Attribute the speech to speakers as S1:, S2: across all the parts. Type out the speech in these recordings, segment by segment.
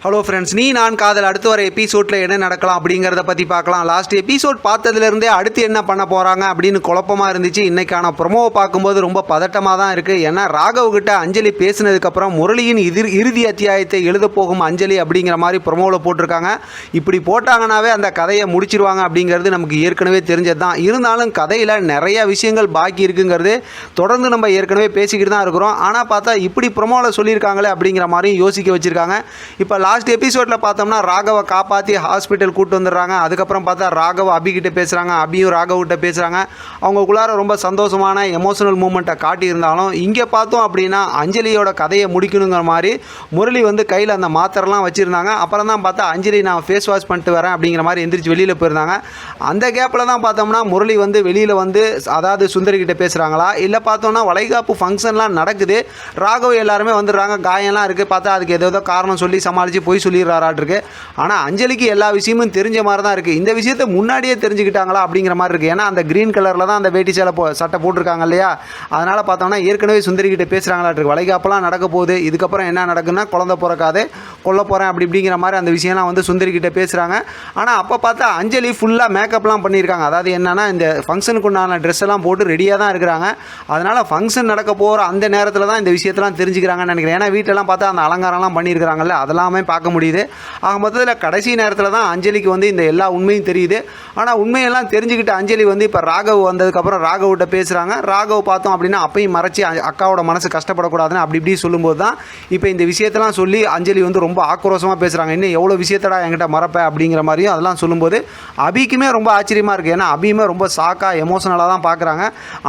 S1: Hello friends, நீ நான் காதல் அடுத்து வர எபிசோடில் என்ன நடக்கலாம் அப்படிங்கிறத பற்றி பார்க்கலாம். லாஸ்ட் எபிசோட் பார்த்ததுலேருந்தே அடுத்து என்ன பண்ண போகிறாங்க அப்படின்னு குழப்பமாக இருந்துச்சு. இன்றைக்கான ப்ரொமோவை பார்க்கும்போது ரொம்ப பதட்டமாக தான் இருக்குது. ஏன்னா ராகவ்கிட்ட அஞ்சலி பேசினதுக்கப்புறம் முரளியின் இறுதி அத்தியாயத்தை எழுத போகும் அஞ்சலி அப்படிங்கிற மாதிரி ப்ரொமோவில் போட்டிருக்காங்க. இப்படி போட்டாங்கன்னாவே அந்த கதையை முடிச்சிருவாங்க அப்படிங்கிறது நமக்கு ஏற்கனவே தெரிஞ்சது தான். இருந்தாலும் கதையில் நிறைய விஷயங்கள் பாக்கி இருக்குங்கிறது தொடர்ந்து நம்ம ஏற்கனவே பேசிக்கிட்டு தான் இருக்கிறோம். ஆனால் பார்த்தா இப்படி ப்ரொமோவில் சொல்லியிருக்காங்களே அப்படிங்கிற மாதிரியும் யோசிக்க வச்சுருக்காங்க. இப்போ லாஸ்ட் எபிசோடில் பார்த்தோம்னா ராகவை காப்பாற்றி ஹாஸ்பிட்டல் கூப்பிட்டு வந்துடுறாங்க. அதுக்கப்புறம் பார்த்தா ராகவ் அபிகிட்ட பேசுகிறாங்க, அபியும் ராகவ்கிட்ட பேசுகிறாங்க. அவங்களுக்குள்ளார ரொம்ப சந்தோஷமான எமோஷனல் மூமெண்ட்டை காட்டியிருந்தாலும் இங்கே பார்த்தோம் அப்படின்னா அஞ்சலியோட கதையை முடிக்கணுங்கிற மாதிரி முரளி கையில் அந்த மாத்திரலாம் வச்சுருந்தாங்க. அப்புறம் தான் பார்த்தா அஞ்சலி நான் ஃபேஸ் வாஷ் பண்ணிட்டு வரேன் அப்படிங்கிற மாதிரி எந்திரிச்சு வெளியில் போயிருந்தாங்க. அந்த கேப்பில் தான் பார்த்தோம்னா முரளி வெளியில் அதாவது சுந்தரிக்கிட்ட பேசுகிறாங்களா இல்லை பார்த்தோம்னா வளைகாப்பு ஃபங்க்ஷன்லாம் நடக்குது. ராகவ் எல்லாருமே வந்துடுறாங்க, காயம்லாம் இருக்குது. பார்த்தா அதுக்கு ஏதோ காரணம் சொல்லி சமாளித்து போய் சொல்லிடுறாராட்டிருக்கு. ஆனால் அஞ்சலிக்கு எல்லா விஷயமும் தெரிஞ்ச மாதிரி தான் இருக்குது. இந்த விஷயத்தை முன்னாடியே தெரிஞ்சுக்கிட்டாங்களா அப்படிங்கிற மாதிரி இருக்குது. ஏன்னா அந்த க்ரீன் கலரில் தான் அந்த வேட்டி சட்டை போட்டிருக்காங்க இல்லையா. அதனால் பார்த்தோம்னா ஏற்கனவே சுந்தரிக்கிட்ட பேசுகிறாங்களாட்டிருக்கு. வளைகாப்பெல்லாம் நடக்க போகுது, இதுக்கப்புறம் என்ன நடக்குன்னா குழந்தை பிறக்காது, கொல்ல போகிறேன் அப்படி இப்படிங்கிற மாதிரி அந்த விஷயம்லாம் சுந்தரிக்கிட்ட பேசுகிறாங்க. ஆனால் அப்போ பார்த்தா அஞ்சலி ஃபுல்லாக மேக்கப்லாம் பண்ணியிருக்காங்க. அதாவது என்னென்னா இந்த ஃபங்க்ஷனுக்கு உண்டான ட்ரெஸ் எல்லாம் போட்டு ரெடியாக தான் இருக்கிறாங்க. அதனால் ஃபங்க்ஷன் நடக்க போகிற அந்த நேரத்தில் தான் இந்த விஷயத்தெல்லாம் தெரிஞ்சுக்கிறாங்கன்னு நினைக்கிறேன். ஏன்னா வீட்டெல்லாம் பார்த்தா அந்த அலங்காரம்லாம் பண்ணியிருக்கிறாங்கல்ல, அதெல்லாமே பார்க்க முடியுது. ஆக மொத்தத்தில் கடைசி நேரத்தில் தான் அஞ்சலிக்கு இந்த எல்லா உண்மையும் தெரியுது. ஆனால் உண்மையெல்லாம் தெரிஞ்சுக்கிட்ட அஞ்சலி இப்போ ராகவ் வந்ததுக்கப்புறம் ராகவ்கிட்ட பேசுகிறாங்க. ராகவ் பார்த்தோம் அப்படின்னா அப்பையும் மறைச்சி அக்காவோட மனசு கஷ்டப்படக்கூடாதுன்னு அப்படி இப்படி சொல்லும்போது தான் இப்போ இந்த விஷயத்தெல்லாம் சொல்லி அஞ்சலி ரொம்ப ஆக்ரோஷமாக பேசுகிறாங்க. இன்னும் எவ்வளோ விஷயத்தடா என்கிட்ட மறப்பேன் அப்படிங்கிற மாதிரியும் அதெல்லாம் சொல்லும்போது அபிக்குமே ரொம்ப ஆச்சரியமாக இருக்குது. ஏன்னா அபியுமே ரொம்ப ஷாக்காக எமோஷனலாக தான் பார்க்குறாங்க.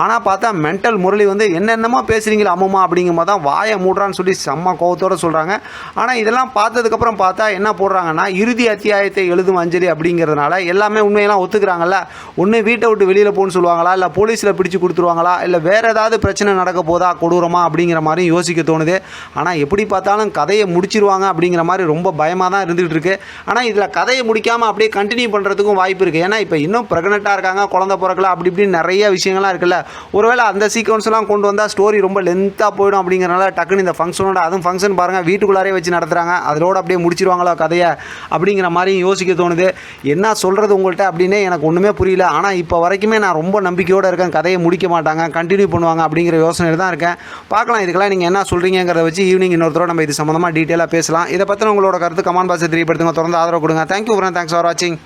S1: ஆனால் பார்த்தா மென்டல் முரளி என்னென்னமோ பேசுகிறீங்களா அம்மா அப்படிங்கும் போது தான் வாயை மூடுறான்னு சொல்லி செம்ம கோவத்தோடு சொல்கிறாங்க. ஆனால் இதெல்லாம் பார்த்ததுக்கப்புறம் பார்த்தா என்ன போடுறாங்கன்னா இறுதி அத்தியாயத்தை எழுதும் அஞ்சலி அப்படிங்கிறதுனால எல்லாமே உண்மையெல்லாம் ஒத்துக்கிறாங்கல்ல. ஒன்று வீட்டை விட்டு வெளியில் போகணும்னு சொல்லுவாங்களா, இல்லை போலீஸில் பிடிச்சி கொடுத்துருவாங்களா, இல்லை வேறு ஏதாவது பிரச்சனை நடக்க போதா கொடூரமா அப்படிங்கிற மாதிரி யோசிக்க தோணுது. ஆனால் எப்படி பார்த்தாலும் கதையை முடிச்சிருவாங்க அப்படிங்கிற மாதிரி ரொம்ப பயமாக தான் இருந்துகிட்டு இருக்கு. ஆனால் இதில் கதையை முடிக்காமல் அப்படியே கண்டினியூ பண்ணுறதுக்கும் வாய்ப்பு இருக்குது. ஏன்னா இப்போ இன்னும் ப்ரெக்னெண்ட்டாக இருக்காங்க, குழந்தை பிறக்கல, அப்படி இப்படின்னு நிறைய விஷயங்கள்லாம் இருக்குல்ல. ஒருவேளை அந்த சீக்வன்ஸ்லாம் கொண்டு வந்தால் ஸ்டோரி ரொம்ப லென்த்தாக போயிடும் அப்படிங்கிறனால டக்குன்னு இந்த ஃபங்க்ஷனோட அதுவும் ஃபங்க்ஷன் பாருங்கள் வீட்டுக்குள்ளாரே வச்சு நடத்துகிறாங்க, அதோடு அப்படியே முடிச்சிருவாங்களா கதையை அப்படிங்கிற மாதிரியும் யோசிக்க தோணுது. என்ன சொல்கிறது உங்கள்கிட்ட அப்படின்னே எனக்கு ஒன்றுமே புரியல. ஆனால் இப்போ வரைக்குமே நான் ரொம்ப நம்பிக்கையோடு இருக்கேன், கதையை முடிக்க மாட்டாங்க, கண்டினியூ பண்ணுவாங்க அப்படிங்கிற யோசனையில் தான் இருக்கேன். பார்க்கலாம் இதுக்கெல்லாம் நீங்கள் என்ன சொல்கிறீங்கிறத வச்சு ஈவினிங் இன்னொருத்தரோட நம்ம இது சம்மந்தமாக டீட்டெயிலாக பேசலாம். இதை பற்றின உங்களோட கருத்து கமெண்ட் பாக்ஸில் தெரியப்படுத்துங்க. தொடர்ந்து ஆதரவு கொடுங்க. தேங்க்யூ ஃப்ரெண்ட், தேங்க்ஸ் ஃபார் வாட்சிங்.